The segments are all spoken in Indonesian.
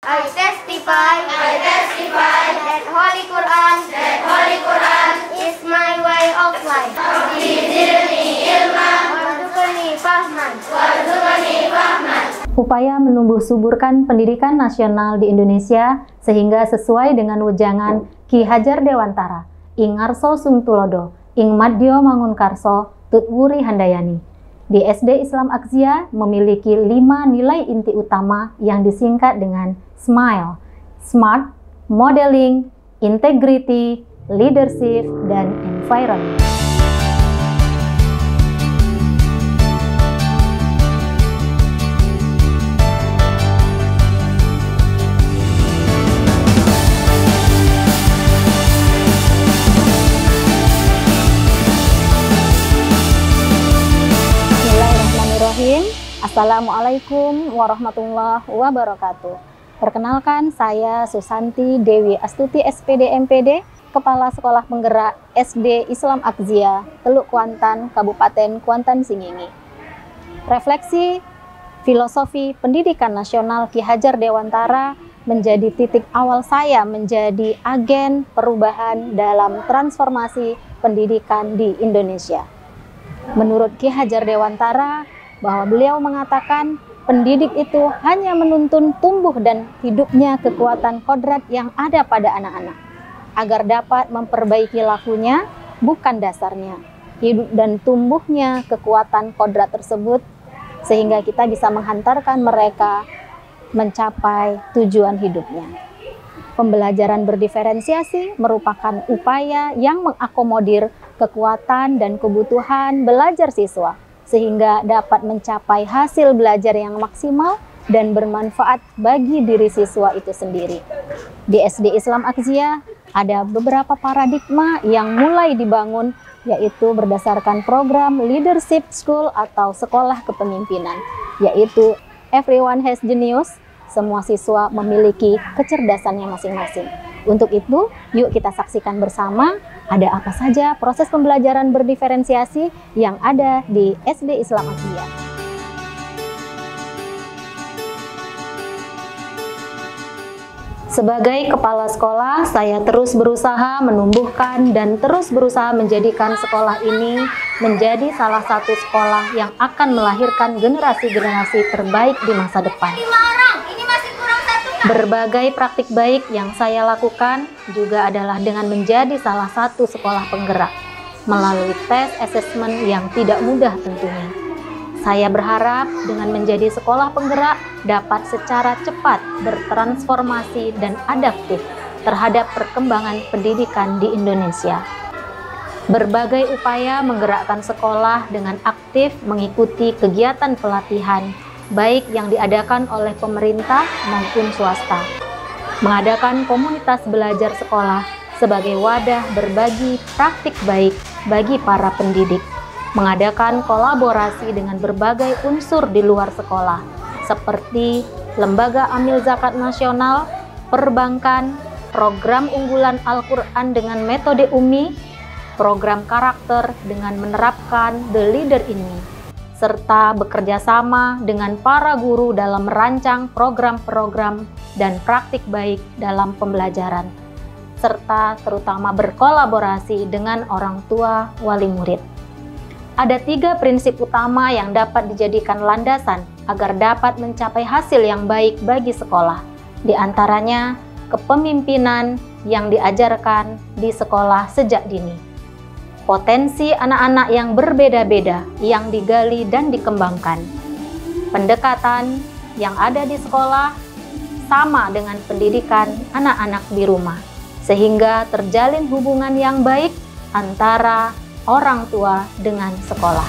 I testify that Holy Quran is my way of life. Upaya menumbuh suburkan pendidikan nasional di Indonesia sehingga sesuai dengan wejangan Ki Hajar Dewantara, ing ngarso sungtulodo, ing madya mangunkarso, tutwuri handayani. Di SD Islam Akzia memiliki 5 nilai inti utama yang disingkat dengan SMILE, Smart, Modeling, Integrity, Leadership, dan Environment. Assalamualaikum warahmatullahi wabarakatuh. Perkenalkan, saya Susanti Dewi Astuti SPD MPD, Kepala Sekolah Penggerak SD Islam Akzia, Teluk Kuantan, Kabupaten Kuantan Singingi. Refleksi filosofi pendidikan nasional Ki Hajar Dewantara menjadi titik awal saya menjadi agen perubahan dalam transformasi pendidikan di Indonesia. Menurut Ki Hajar Dewantara, bahwa beliau mengatakan pendidik itu hanya menuntun tumbuh dan hidupnya kekuatan kodrat yang ada pada anak-anak, agar dapat memperbaiki lakunya, bukan dasarnya. Hidup dan tumbuhnya kekuatan kodrat tersebut, sehingga kita bisa menghantarkan mereka mencapai tujuan hidupnya. Pembelajaran berdiferensiasi merupakan upaya yang mengakomodir kekuatan dan kebutuhan belajar siswa, sehingga dapat mencapai hasil belajar yang maksimal dan bermanfaat bagi diri siswa itu sendiri. Di SD Islam Akzia ada beberapa paradigma yang mulai dibangun, yaitu berdasarkan program Leadership School atau Sekolah Kepemimpinan, yaitu Everyone has genius, semua siswa memiliki kecerdasannya masing-masing. Untuk itu, yuk kita saksikan bersama ada apa saja proses pembelajaran berdiferensiasi yang ada di SD Islam Akzia. Sebagai kepala sekolah, saya terus berusaha menumbuhkan dan terus berusaha menjadikan sekolah ini menjadi salah satu sekolah yang akan melahirkan generasi-generasi terbaik di masa depan. Berbagai praktik baik yang saya lakukan juga adalah dengan menjadi salah satu sekolah penggerak melalui tes asesmen yang tidak mudah tentunya. Saya berharap dengan menjadi sekolah penggerak dapat secara cepat bertransformasi dan adaptif terhadap perkembangan pendidikan di Indonesia. Berbagai upaya menggerakkan sekolah dengan aktif mengikuti kegiatan pelatihan baik yang diadakan oleh pemerintah maupun swasta, mengadakan komunitas belajar sekolah sebagai wadah berbagi praktik baik bagi para pendidik, mengadakan kolaborasi dengan berbagai unsur di luar sekolah, seperti Lembaga Amil Zakat Nasional, perbankan, program unggulan Al-Quran dengan metode UMI, program karakter dengan menerapkan The Leader ini, serta bekerja sama dengan para guru dalam merancang program-program dan praktik baik dalam pembelajaran, serta terutama berkolaborasi dengan orang tua wali murid. Ada 3 prinsip utama yang dapat dijadikan landasan agar dapat mencapai hasil yang baik bagi sekolah. Di antaranya, kepemimpinan yang diajarkan di sekolah sejak dini. Potensi anak-anak yang berbeda-beda yang digali dan dikembangkan. Pendekatan yang ada di sekolah sama dengan pendidikan anak-anak di rumah, sehingga terjalin hubungan yang baik antara orang tua dengan sekolah.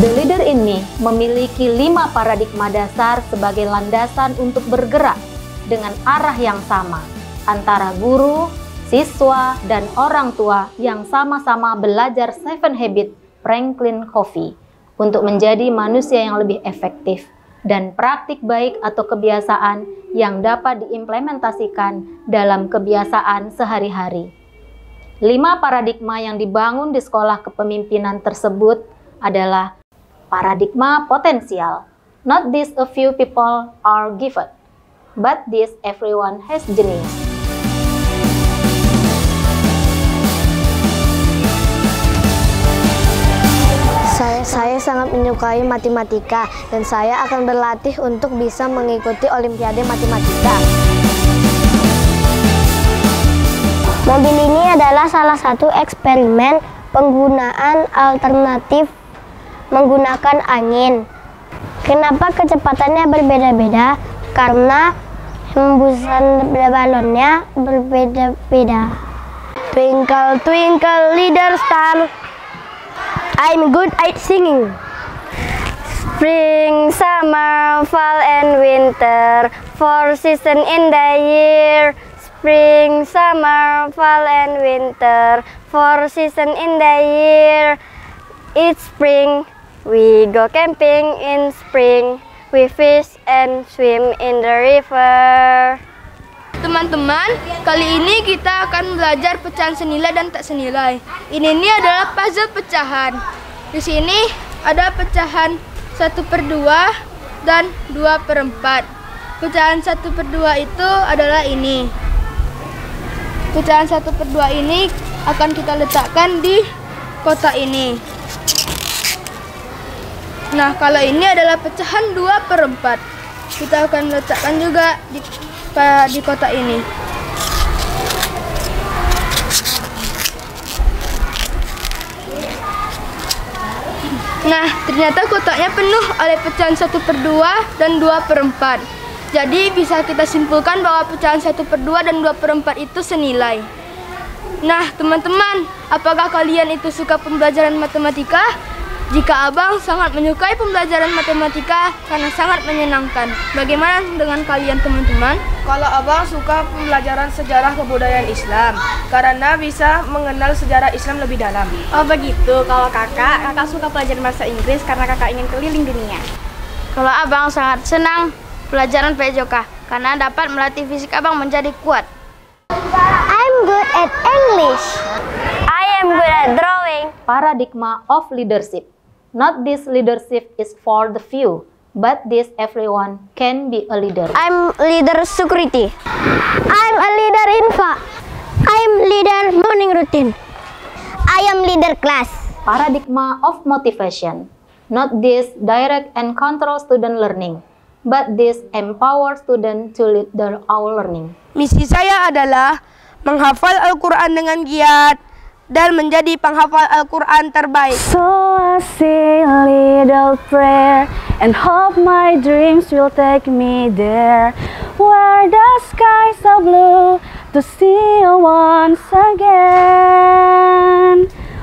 The Leader ini memiliki 5 paradigma dasar sebagai landasan untuk bergerak dengan arah yang sama antara guru, siswa, dan orang tua yang sama-sama belajar 7 Habits Franklin Covey untuk menjadi manusia yang lebih efektif dan praktik baik atau kebiasaan yang dapat diimplementasikan dalam kebiasaan sehari-hari. 5 paradigma yang dibangun di sekolah kepemimpinan tersebut adalah paradigma potensial, Not this a few people are gifted, but this everyone has genius. Saya sangat menyukai matematika dan saya akan berlatih untuk bisa mengikuti Olimpiade Matematika. Mobil ini adalah salah satu eksperimen penggunaan alternatif menggunakan angin. Kenapa kecepatannya berbeda-beda? Karena hembusan balonnya berbeda-beda. Twinkle, twinkle, little star, I'm good at singing. Spring, summer, fall, and winter, 4 seasons in the year. Spring, summer, fall, and winter, 4 seasons in the year. It's spring, we go camping in spring. We fish and swim in the river. Teman-teman, kali ini kita akan belajar pecahan senilai dan tak senilai. Ini adalah puzzle pecahan. Di sini ada pecahan 1/2 dan 2/4. Pecahan 1/2 itu adalah ini. Pecahan 1/2 ini akan kita letakkan di kotak ini. Nah, kalau ini adalah pecahan 2/4. Kita akan letakkan juga di kotak ini. Nah, ternyata kotaknya penuh oleh pecahan 1/2 dan 2/4. Jadi bisa kita simpulkan bahwa pecahan 1/2 dan 2/4 itu senilai. Nah, teman-teman, apakah kalian itu suka pembelajaran matematika? Jika abang sangat menyukai pembelajaran matematika karena sangat menyenangkan. Bagaimana dengan kalian, teman-teman? Kalau abang suka pembelajaran sejarah kebudayaan Islam karena bisa mengenal sejarah Islam lebih dalam. Oh begitu, kalau kakak suka pelajaran bahasa Inggris karena kakak ingin keliling dunia. Kalau abang sangat senang pelajaran PJOK karena dapat melatih fisik abang menjadi kuat. I'm good at English. I am good at drawing. Paradigma of leadership. Not this leadership is for the few, but this everyone can be a leader. I'm leader security. I'm a leader info. I'm leader morning routine. I am leader class. Paradigma of motivation. Not this direct and control student learning, but this empower student to lead their own learning. Misi saya adalah menghafal Al-Quran dengan giat dan menjadi penghafal Al-Quran terbaik. So I say a little prayer and hope my dreams will take me there, where the skies are blue to see you once again,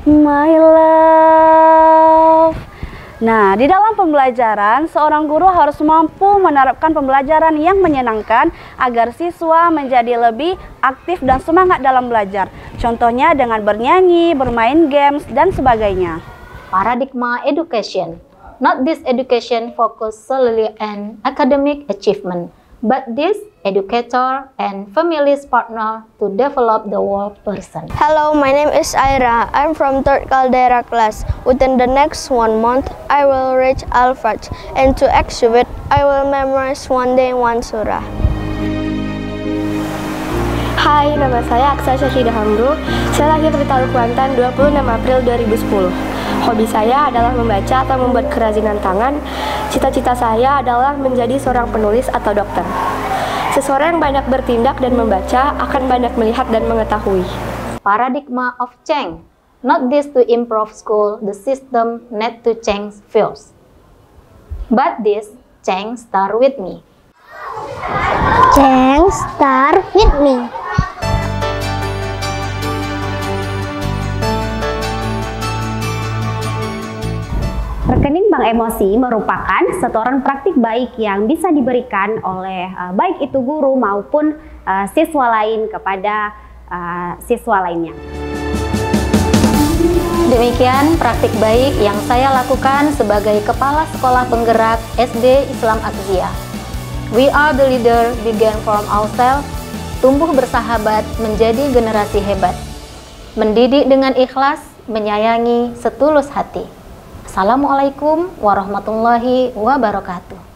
my love. Nah, di dalam pembelajaran, seorang guru harus mampu menerapkan pembelajaran yang menyenangkan agar siswa menjadi lebih aktif dan semangat dalam belajar. Contohnya dengan bernyanyi, bermain games, dan sebagainya. Paradigma education. Not this education focus solely on academic achievement, but this educator and family's partner to develop the whole person. Hello, my name is Aira. I'm from 3rd Caldera class. Within the next 1 month, I will reach Al-Fajr, and to achieve it, I will memorize one day one surah. Hai, nama saya Aksa Syashidah Hamru. Saya lahir di Taluk Kuantan 26 April 2010. Hobi saya adalah membaca atau membuat kerajinan tangan. Cita-cita saya adalah menjadi seorang penulis atau dokter. Seseorang yang banyak bertindak dan membaca akan banyak melihat dan mengetahui. Paradigma of change. Not this to improve school, the system need to change first, but this change start with me. Change start with me. Rekening bank emosi merupakan setoran praktik baik yang bisa diberikan oleh baik itu guru maupun siswa lain kepada siswa lainnya. Demikian praktik baik yang saya lakukan sebagai Kepala Sekolah Penggerak SD Islam Akziah. We are the leader, begin from ourselves, tumbuh bersahabat menjadi generasi hebat. Mendidik dengan ikhlas, menyayangi setulus hati. Assalamualaikum warahmatullahi wabarakatuh.